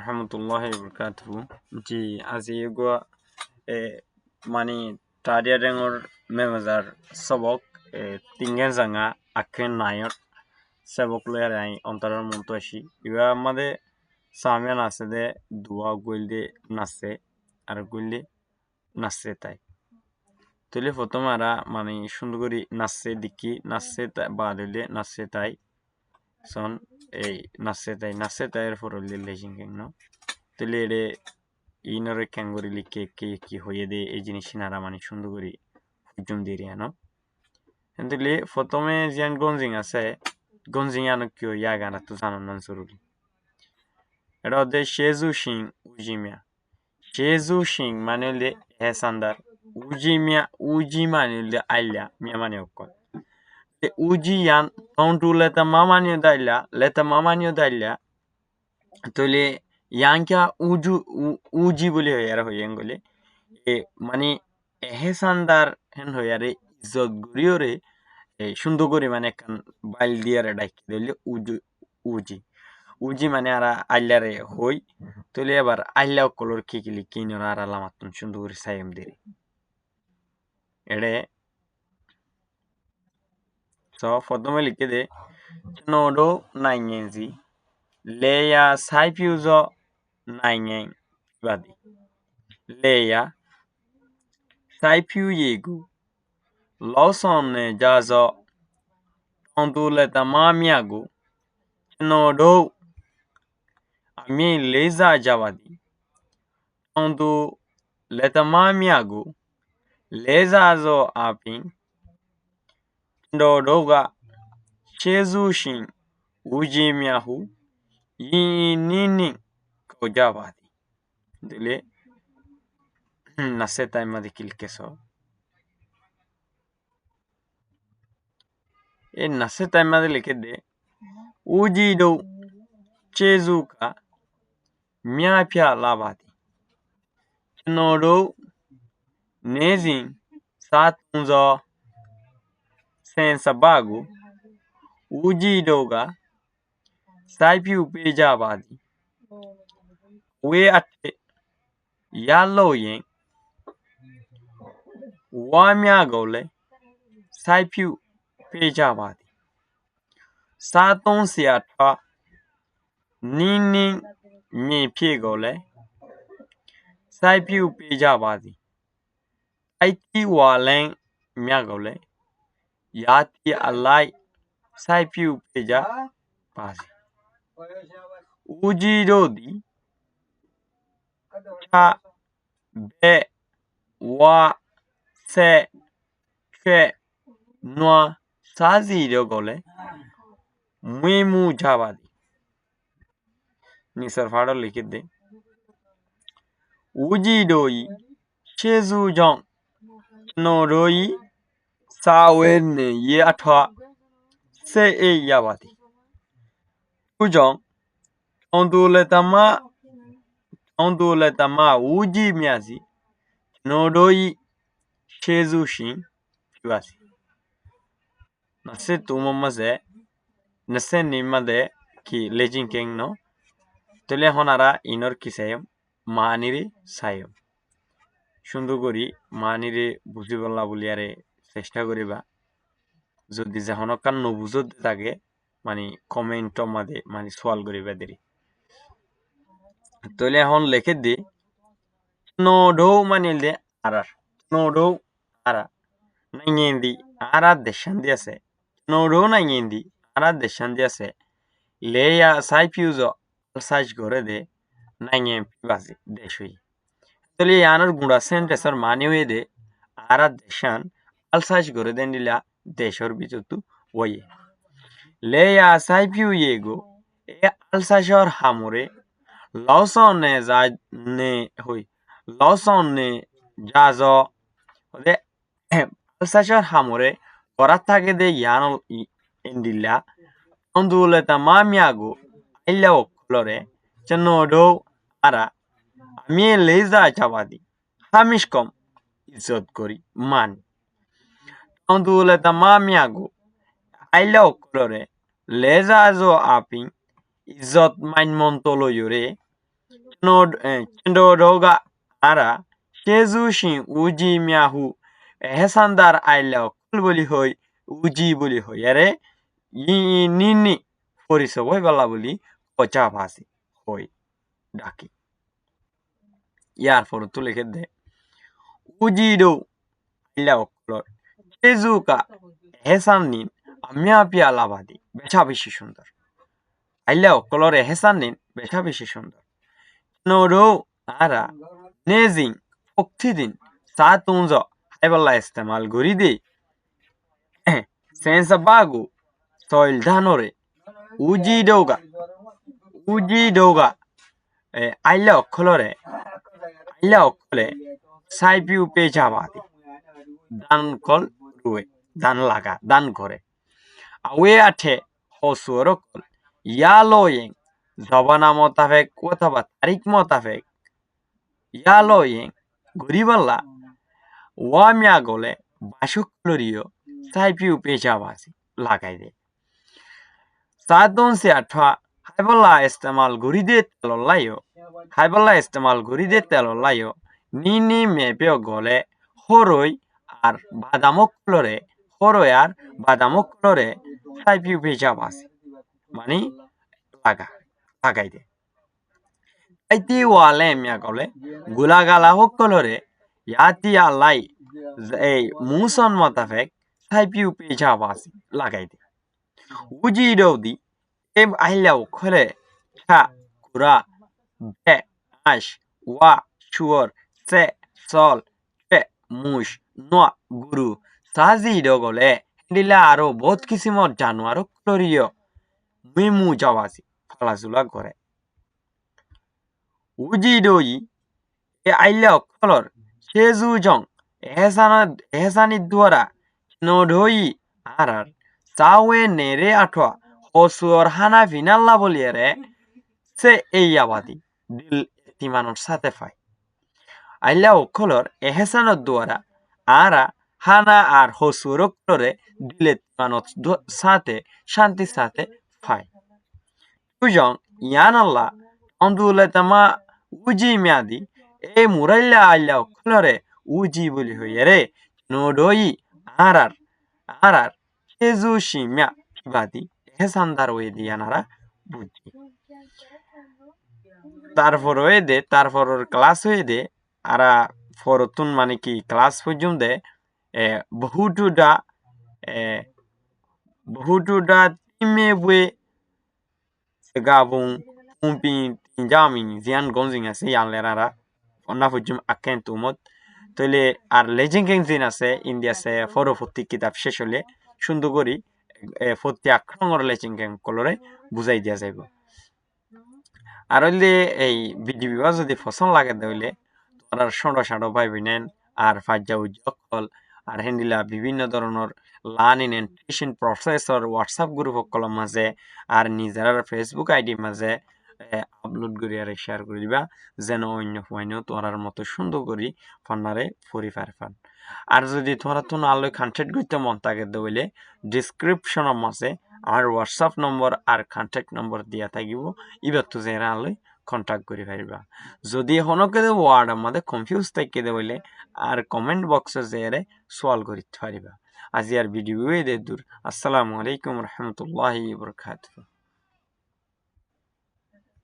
warahmatullahi wabarakatuh. Ji aziyego mani tadia dengor memazar sabok tingen zanga akken nayor sabok lerai ontarar montoshi iwa made samya nasede dua golde nasse ar golde nasse tai tole foto mara mani sundugori nasse dikki nasse badele nasse tai son nasse tai er for relation no tole ere inore kangori like ki hoyede e jinishinara mani sundugori hujum diria no entele foto me jian gonjing ase gonjing ano kyo yaga na tusano non suruli era de shezu shin ujimia shezu shin manele esandar uji manele alya mi mane okko te uji yan tontu leta mamanyo daila tole yanka uji bole hoyara hoyengole mani ehesandar hen hoyare izot guriore shundogori mane kan baldiare daikidele uji mane ara allare hoy tole ebar alla kolor kikili kinora lamatun shundogori sayem deri ere so fotome likede nodo naingenzi leya saifuzo naingen badi leya saifu yegu lawson jazo ondule tamamiago nodo ami leza jawadi ondu letamamiago leza zo apin ndodoga chezushin ujimiahu yinini kojawadi dele naseta imadikil keso naseta imadikede ujido chezuka miapia labadi nodo nezin satunzo sensabago ujidoga saipiu pejabadi we ate yaloyen wamiagole saipiu pejabadi saton siata nini mi piegole saipiu pejabadi aiti walen miagole yati alai saipiu peja pasi ujidodi ka be wa se ke noa sazi dogole muimu jabadi ni sarfado likide ujidoi chezu jong nodoi sawene ye atwa se e yabadi ujong onduletama uji miazi nodoi chezu shin pibasi nase tumamaze nase nimade ki lejin keng no tole honara inor kisayem manire sayem sundugori manire bujibolla buliare চেষ্টা করিবা যদি যখন কান নবুজত থাকে মানে comment মাদে মানে সওয়াল করিবা দেরি তলে এখন লিখে দি নোডো মানে দে আরার নোডো আরা নাইয়েন্দি আরা দেশান্দি আছে নোডো নাইয়েন্দি আরা দেশান্দি আছে লেয়া সাইফিউজো সাইজ করে দে নাইয়েন পিবাসি দেশই তলে ইয়ানোর গুড়া সেন্টেন্সর মানে হয়ে দে আরা দেশান alsaj gore dendila deshor bijutu oye leya saipiu yego alsajor hamore lawson ne jazo ode alsajor hamore korattage de yano endilla ondule tamamiago illa oklore chenodo ara ami leza chabadi hamishkom izot kori man ondule tamamiago aila oklore leza zo apin izot main montolo yore Chendodoga ara Shezu shin uji miahu ehsandar ailao kul boli hoy uji boli hoy are nini poriso boy bala boli kocha bhasi hoy ডাকে ইয়ার পর তো লিখে দে ujido aila okolor Shezuka ehsanin amia pia labadi বেশা বেশি সুন্দর আইলা okolor ehsanin বেশা বেশি সুন্দর Noro ara nezing oktidin satunzo haibala istemal goride sensa bagu soil danore uji doga aila okolore saipiu pejabadi dan kol ruwe dan laga dan করে awe athe hosuorokol yaloyeng জবানা মোতাবেক অথবা তারিখ মোতাবেক ইয়ালোয়েং গরিবাল্লা ওয়ামিয়া গলে বাসুকলরিও সাইপিউ পেশাবাসি লাগাই দে সাদন সে আঠা হাইবল্লা ইস্তেমাল গরিদে তেললাইও নিনি মেপেও গলে হরই আর বাদামক ক্লরে সাইপিউ পেশাবাসি মানে লাগাই দে আইতি ওয়ালে মিয়া গলে গুলাগালা হকলরে ইয়াতি আলাই এই মুসন মোতাবেক সাইপিউ পেশাবাসি লাগাই দে উজি দৌদি এম আইলাও খলে খা কুরা বে আশ ওয়া শুয়র সে সল পে মুশ নোয়া গুরু সাজি দগলে দিলা আরো বহুত কিসিমর জানোয়ার ক্লরিয় মুইমু যাওয়াসি ফালাজুলা করে উজিডোই এ আইলা অক্ষলর সেজুজং এহসানি দ্বারা নডই আরার চাওয়ে নেরে আঠোয়া হসুয়র হানা ভিনাল্লা বলিয়ারে সে এই আবাদি দিল তিমানোর সাথে পায় আইলা অক্ষলর এহসানের দ্বারা আরা হানা আর হসুর অক্ষরে দিলে তিমানোর সাথে শান্তির সাথে পায় তুজং ইয়ানাল্লা অন্দুলেতামা uji miadi e murailla aila okolore uji boli hoyere nodoi arar Shezu shimya badi ehsandar ওয়ে দিয়ানারা বুঝি তারপর ক্লাস হয়ে দে আরা ফরতুন মানে কি ক্লাস পর্যন্ত বহুটুডা তিমে বুয়ে gabung pumping tinjamin zian gonzing আছে ইয়ানলেরারা অন্না ফুজুম আকেন তুমত তইলে আর লেজিং গেংজিন আছে ইন্ডিয়া সে ফরফতি কিতাব শেষ হলে সুন্দর করি ফতি আক্রমণর লেজিং গেং কলরে বুঝাই দিয়া যাইব আর হইলে এই ভিডিও যদি পছন্দ লাগে তাহলে তোমরা সন্ড ভাই বিনেন আর ফাজ্জা উজ্জকল আর হেন্ডিলা বিভিন্ন ধরনের learning and teaching processor WhatsApp group সকলের মাঝে আর নিজের ফেসবুক আইডি মাঝে আপলোড করি আর শেয়ার করে দিবা যেন অন্য সময় তোমার মতো সুন্দর করি ফোনারে ফরি পারফান আর যদি তোমরা তো আলোয় কন্ট্যাক্ট করতে মন থাকে তাহলে ডিসক্রিপশনের মাঝে আমার হোয়াটসঅ্যাপ নম্বর আর কন্ট্যাক্ট নম্বর দিয়া থাকিব এবার তো যে আলোয় কন্ট্যাক্ট করে পারিবা যদি হনকে ওয়ার্ড আমাদের কনফিউজ থাকে বলে আর কমেন্ট বক্সে যে সওয়াল করতে পারিবা আজি আর ভিডিও দূর আসসালামু আলাইকুম রহমতুল্লাহি বরকাতুহু